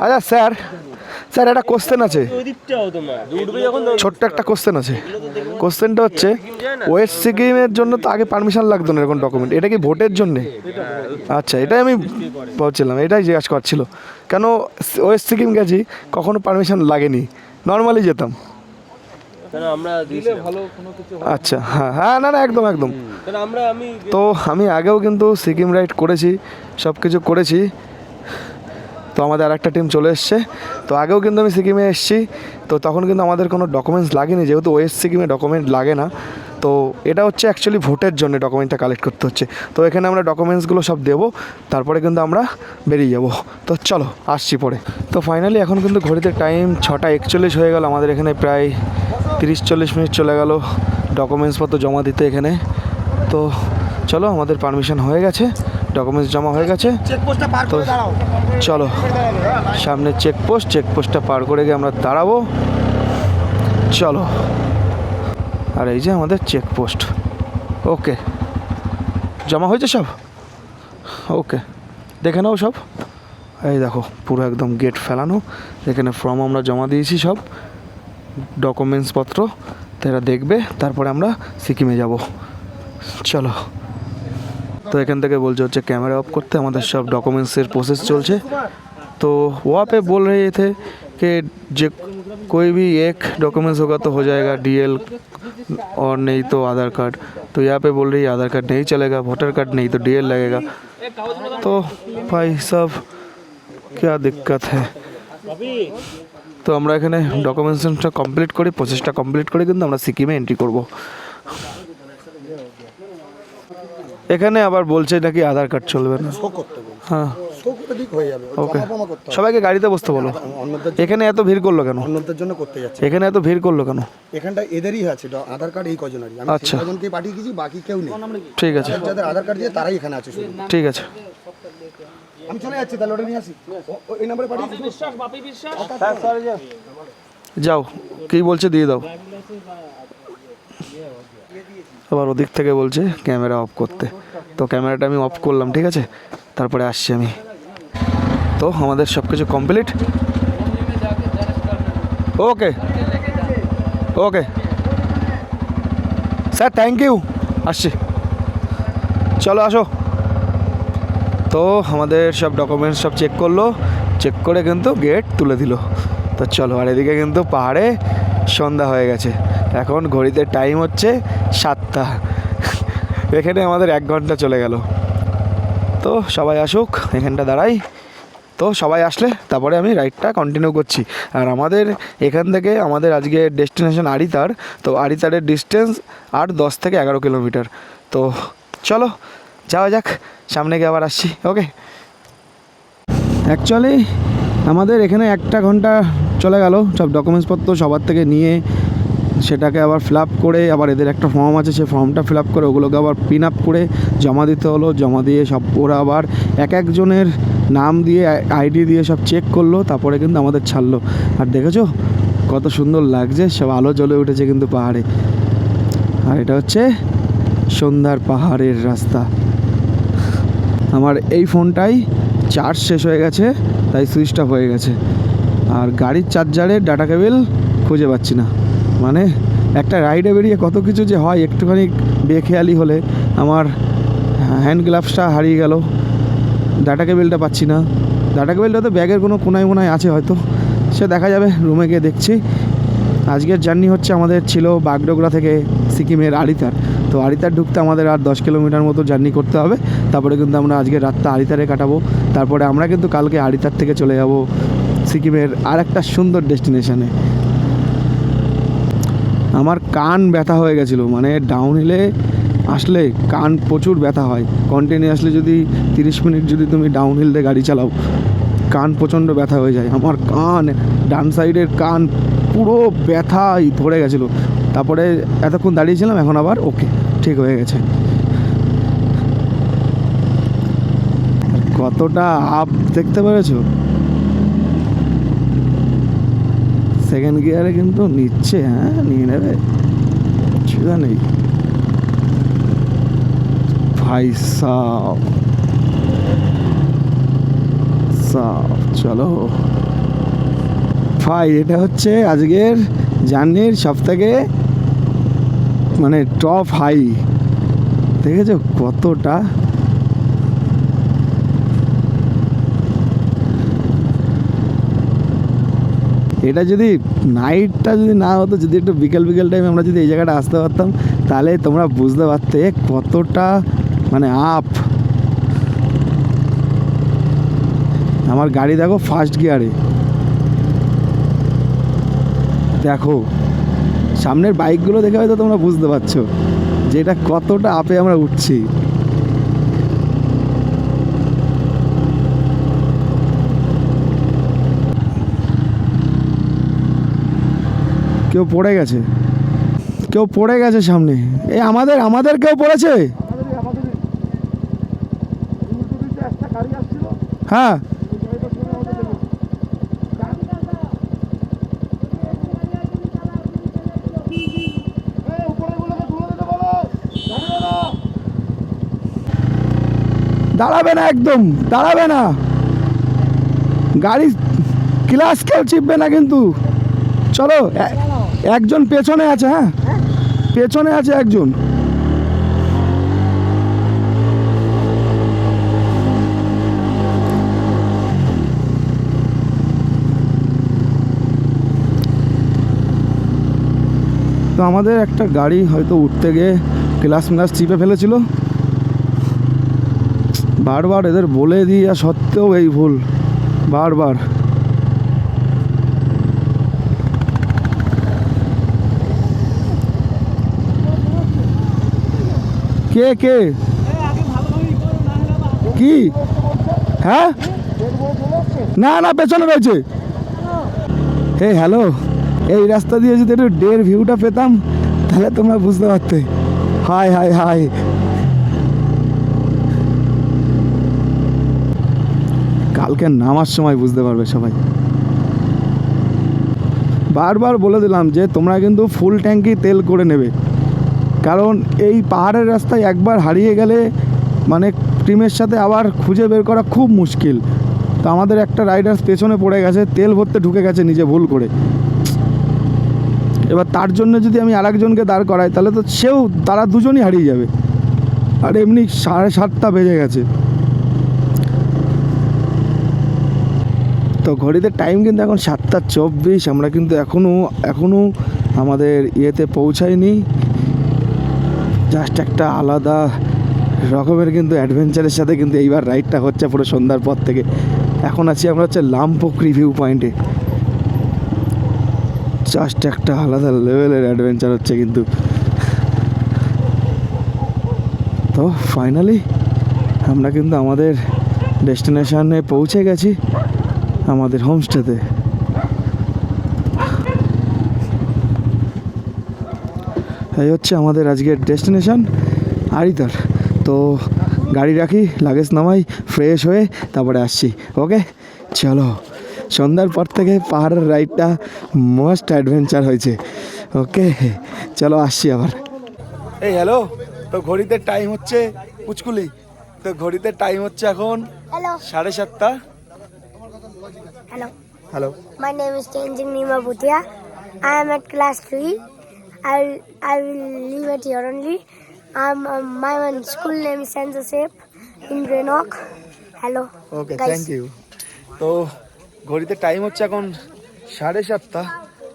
আচ্ছা স্যার, স্যার একটা কোশ্চেন আছে, ছোট্ট একটা কোশ্চেন আছে। কোশ্চেনটা হচ্ছে, ওয়েস্ট সিকিমের জন্য তো আগে পারমিশন লাগতো না এরকম ডকুমেন্ট, এটা কি ভোটের জন্যে? আচ্ছা, এটাই আমি বলছিলাম, এটাই জিজ্ঞাসা করছিল। কেন ওয়েস্ট সিকিম গেছি, কখনো পারমিশন লাগেনি, নর্মালি যেতাম। আচ্ছা, হ্যাঁ হ্যাঁ, না না, একদম একদম। তো আমি আগেও কিন্তু সিকিম রাইড করেছি, সব কিছু করেছি। তো আমাদের আর একটা টিম চলে এসছে। তো আগেও কিন্তু আমি সিকিমে এসেছি, তো তখন কিন্তু আমাদের কোনো ডকুমেন্টস লাগেনি, যেহেতু ওয়েস্ট সিকিমে ডকুমেন্ট লাগে না। তো এটা হচ্ছে অ্যাকচুয়ালি ভোটের জন্য ডকুমেন্টটা কালেক্ট করতে হচ্ছে। তো এখানে আমরা ডকুমেন্টসগুলো সব দেবো, তারপরে কিন্তু আমরা বেরিয়ে যাব। তো চলো, আসছি পরে। তো ফাইনালি এখন কিন্তু ঘড়িতে টাইম 6:41 হয়ে গেল। আমাদের এখানে প্রায় 30-40 মিনিট চলে গেল ডকুমেন্টসপত্র জমা দিতে এখানে। তো চলো, আমাদের পারমিশন হয়ে গেছে, ডকুমেন্টস জমা হয়ে গেছে। তো চলো, সামনে চেকপোস্টটা পার করে গিয়ে আমরা দাঁড়াবো। চলো, আর এই যে আমাদের চেকপোস্ট। ওকে, জমা হয়েছে সব, ওকে, দেখে নাও সব। এই দেখো, পুরো একদম গেট ফেলানো। এখানে ফর্ম আমরা জমা দিয়েছি, সব ডকুমেন্টসপত্র। তো এরা দেখবে, তারপরে আমরা সিকিমে যাব। চলো। तो एखान থেকে বলছে হচ্ছে कैमरा ऑफ करते, हमारे सब डॉक्यूमेंट्स प्रोसेस चलছে। तो वहाँ पे बोल रहे थे कि जो कोई भी एक डॉक्यूमेंट्स होगा तो हो जाएगा DL, और नहीं तो आधार कार्ड। तो यहाँ पे बोल रही है आधार कार्ड नहीं चलेगा, वोटर कार्ड नहीं तो DL लगेगा। तो भाई साहब क्या दिक्कत है। तो আমরা এখানে ডকুমেন্টেশনটা কমপ্লিট করে, প্রসেসটা কমপ্লিট করে কিন্তু আমরা সিকিমে এন্ট্রি করব। এখানে আবার বলছে নাকি আধার কার্ড চলবে না। হ্যাঁ, ওকে, সবাইকে গাড়িতে বসতে বলো। এখানে এত ভিড় করলো কেন? অন্যদের জন্য করতে যাচ্ছে। এখানে এত ভিড় করলো কেন? এখানটা এদেরই আছে আধার কার্ড, এই কজনেরই। আমি আচ্ছা, কজনকে পাঠিয়ে দিয়েছি, বাকি কেউ নেই। ঠিক আছে, যাদের আধার কার্ড দিয়ে তারাই এখানে আছে শুধু। ঠিক আছে, আমি চলে যাচ্ছি, তাহলে ওটা নিয়ে আসি। এই নম্বরে পাঠিয়ে দিচ্ছি। যাও, কি বলছে দিয়ে দাও। আবার ওদিক থেকে বলছে ক্যামেরা অফ করতে। তো ক্যামেরাটা আমি অফ করলাম, ঠিক আছে, তারপরে আসছি আমি। তো আমাদের সব কিছু complete. Okay okay sir, thank you, আসছি। চলো আসো। তো আমাদের সব ডকুমেন্টস সব চেক করলো, চেক করে কিন্তু গেট তুলে দিল। তো চলো, আর এদিকে কিন্তু পাহাড়ে সন্ধ্যা হয়ে গেছে, এখন ঘড়িতে টাইম হচ্ছে 7টা। এখানে আমাদের 1 ঘন্টা চলে গেল। তো সবাই আসুক, এখানটা দাঁড়াই। তো সবাই আসলে তারপরে আমি রাইডটা কন্টিনিউ করছি। আর আমাদের এখান থেকে আমাদের আজকে ডেস্টিনেশন আড়িতার। তো আড়িতারের ডিস্টেন্স আর 10 থেকে 11 কিলোমিটার। তো চলো যাওয়া যাক, সামনে গিয়ে আবার আসছি। ওকে, অ্যাকচুয়ালি আমাদের এখানে 1 ঘন্টা চলে গেল সব ডকুমেন্টসপত্র সবার থেকে নিয়ে, সেটাকে আবার ফিল আপ করে, আবার এদের একটা ফর্ম আছে সেই ফর্মটা ফিল আপ করে ওগুলোকে আবার পিন আপ করে জমা দিতে হলো। জমা দিয়ে সব ওরা আবার একজনের নাম দিয়ে আইডি দিয়ে সব চেক করলো, তারপরে কিন্তু আমাদের ছাড়লো। আর দেখেছো কত সুন্দর লাগছে, সব আলো জ্বলে উঠেছে কিন্তু পাহাড়ে। আর এটা হচ্ছে সন্ধ্যার পাহাড়ের রাস্তা। আমার এই ফোনটাই চার্জ শেষ হয়ে গেছে, তাই সুইচ অফ হয়ে গেছে। আর গাড়ির চার্জারের ডাটা কেবল খুঁজে পাচ্ছি না। মানে একটা রাইডে বেরিয়ে কত কিছু যে হয়, একটুখানি বেখেয়ালি হলে আমার হ্যান্ড গ্লাভসটা হারিয়ে গেল, ডাটা কেবলটা পাচ্ছি না। ডাটা কেবলটা তো ব্যাগের কোনো কোনায় মোনায় আছে হয়তো, সে দেখা যাবে, রুমে গিয়ে দেখছি। আজকের জার্নি হচ্ছে আমাদের ছিল বাগডোগরা থেকে সিকিমের আড়িতার। তো আড়িতার ঢুকতে আমাদের আর 10 কিলোমিটার মতো জার্নি করতে হবে। তারপরে কিন্তু আমরা আজকে রাতটা আড়িতারে কাটাবো। তারপরে আমরা কিন্তু কালকে আড়িতার থেকে চলে যাব সিকিমের আর একটা সুন্দর ডেস্টিনেশনে। আমার কান ব্যথা হয়ে গেছিলো, মানে ডাউন হিলে আসলে কান প্রচুর ব্যথা হয়। কন্টিনিউয়াসলি যদি 30 মিনিট যদি তুমি ডাউন হিল দিয়ে গাড়ি চালাও, কান প্রচণ্ড ব্যথা হয়ে যায়। আমার কান, ডান সাইডের কান পুরো ব্যথাই ধরে গেছিলো। তারপরে এতক্ষণ দাঁড়িয়েছিলাম, এখন আবার ওকে, ঠিক হয়ে গেছে। কতটা আপ দেখতে পেরেছো? সেকেন্ড গিয়ারে কিন্তু নিচ্ছে, হ্যাঁ নিয়ে নেবে, অসুবিধা নেই ভাই সাব। চলো ভাই, এটা হচ্ছে আজকের জার্নির সবথেকে মানে টপ হাই। দেখেছো কতটা? এটা যদি নাইটটা যদি না হতো, যদি একটু বিকেল টাইমে আমরা যদি এই জায়গাটা আসতে পারতাম, তাহলে তোমরা বুঝতে পারতে কতটা মানে আপ। আমার গাড়ি দেখো ফার্স্ট গিয়ারে, দেখো সামনের বাইকগুলো দেখে হয়তো তোমরা বুঝতে পারছো যে এটা কতটা আপে আমরা উঠছি। কেউ পড়ে গেছে, কেউ পড়ে গেছে সামনে। এই আমাদের কেউ পড়েছে। হ্যাঁ, দাঁড়াবে না, একদম দাঁড়াবে না, গাড়ি ক্লাস কেউ চিপবে না কিন্তু। চলো, একজন পেছনে আছে, হ্যাঁ পেছনে আছে একজন। তো আমাদের একটা গাড়ি হয়তো উঠতে গিয়ে ক্লাস চিপে ফেলেছিল। বারবার এদের বলে দিয়ে সত্ত্বেও এই ভুল বারবার। কে কে কি? হ্যাঁ, না পেছনে রয়েছে। হে হ্যালো, এই রাস্তা দিয়ে যদি একটু ডের ভিউটা পেতাম তাহলে তোমরা বুঝতে পারতে। হাই হাই হাই, কালকে নামার সময় বুঝতে পারবে সবাই। বারবার বলে দিলাম যে তোমরা কিন্তু ফুল ট্যাঙ্কি তেল করে নেবে, কারণ এই পাহাড়ের রাস্তায় একবার হারিয়ে গেলে মানে টিমের সাথে আবার খুঁজে বের করা খুব মুশকিল। তো আমাদের একটা রাইডার পেছনে পড়ে গেছে, তেল ভরতে ঢুকে গেছে নিজে ভুল করে। এবার তার জন্য যদি আমি আরেকজনকে দাঁড় করাই তাহলে তো তারা দুজনই হারিয়ে যাবে। আর এমনি 7:30 বেজে গেছে। তো ঘড়িতে টাইম কিন্তু এখন 7:24। আমরা কিন্তু এখনও আমাদের ইয়েতে পৌঁছাইনি। জাস্ট একটা আলাদা রকমের কিন্তু অ্যাডভেঞ্চারের সাথে কিন্তু এইবার রাইডটা হচ্ছে পুরো সন্ধ্যার পর থেকে। এখন আছি আমরা হচ্ছে লামপোকরি ভিউ পয়েন্টে। জাস্ট একটা আলাদা লেভেলের অ্যাডভেঞ্চার হচ্ছে কিন্তু। তো ফাইনালি আমরা কিন্তু আমাদের ডেস্টিনেশনে পৌঁছে গেছি, আমাদের হোমস্টেতে। এই হচ্ছে আমাদের আজকের ডেস্টিনেশন আরিদার। তো গাড়ি রাখি, লাগেজ নামাই, ফ্রেশ হয়ে তারপরে আসছি। ওকে চলো, সন্ধ্যার পর থেকে পাহাড়ের রাইডটা মাস্ট অ্যাডভেঞ্চার হয়েছে। ওকে চলো আসছি আবার। এই হ্যালো, তো ঘড়িতে টাইম হচ্ছে পুচকুলি, তো ঘড়িতে টাইম হচ্ছে এখন Hello. 7:30। Hello. Hello, My name is Tenzing Nima Bhutia. I am at class 3. I will leave it here only. My school name is St. Joseph in Greenock. Hello. Okay guys. Thank you. তো ঘড়িতে time হচ্ছে এখন 7:30।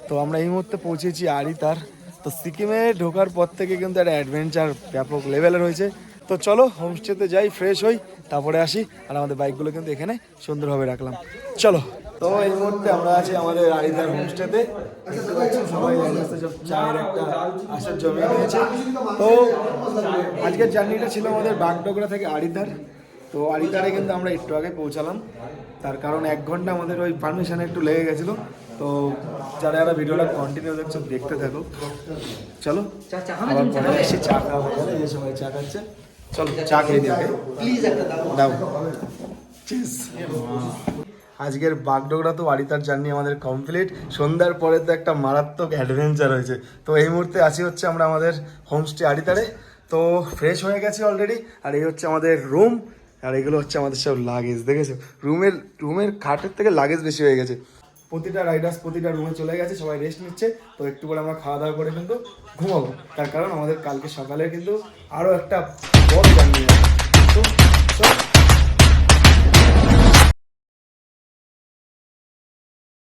তো আমরা এই মুহূর্তে পৌঁছেছি আরিতার। তো সিকিমে ঢোকার পর থেকে কিন্তু একটা অ্যাডভেঞ্চার ব্যাপক লেভেলের হয়েছে। তো চলো হোমস্টেতে যাই, ফ্রেশ হই, তারপরে আসি। আর আমাদের বাইকগুলো কিন্তু এখানে সুন্দরভাবে রাখলাম। চলো। তো এই মুহূর্তে আমরা আছি আমাদের আরিতার হোমস্টেতে। দেখতে পাচ্ছি সবাই সব চায়ের একটা আসর জমিয়ে নিয়েছে। তো আজকের জার্নিটা ছিল আমাদের বাগডোগরা থেকে আরিতার। তো আরিতারে কিন্তু আমরা একটু আগে পৌঁছালাম, তার কারণ 1 ঘন্টা আমাদের ওই পারমিশনে একটু লেগে গেছিলো। তো যারা ভিডিওটা কন্টিনিউ দেখছো দেখতে থাকো। চলো আবার পরে এসে চা খাওয়া হয়ে গেলে, এই সময় চা খাচ্ছে। চলো চা খেয়ে দিই প্লিজ, একটা দাও। চিজ। আজকের বাগডোগরা তো আরিতার জার্নি আমাদের কমপ্লিট। সন্ধ্যার পরে তো একটা মারাত্মক অ্যাডভেঞ্চার হয়েছে। তো এই মুহূর্তে আসি হচ্ছে আমরা আমাদের হোমস্টে আরিতারে। তো ফ্রেশ হয়ে গেছি অলরেডি। আর এই হচ্ছে আমাদের রুম, আর এগুলো হচ্ছে আমাদের সব লাগেজ। দেখেছো, রুমের খাটের থেকে লাগেজ বেশি হয়ে গেছে। প্রতিটা রাইডার্স প্রতিটা রুমে চলে গেছে, সবাই রেস্ট নিচ্ছে। তো একটু করে আমরা খাওয়া দাওয়া করে কিন্তু ঘুমাবো, তার কারণ আমাদের কালকে সকালে কিন্তু আরও একটা বড় জার্নি আছে। তো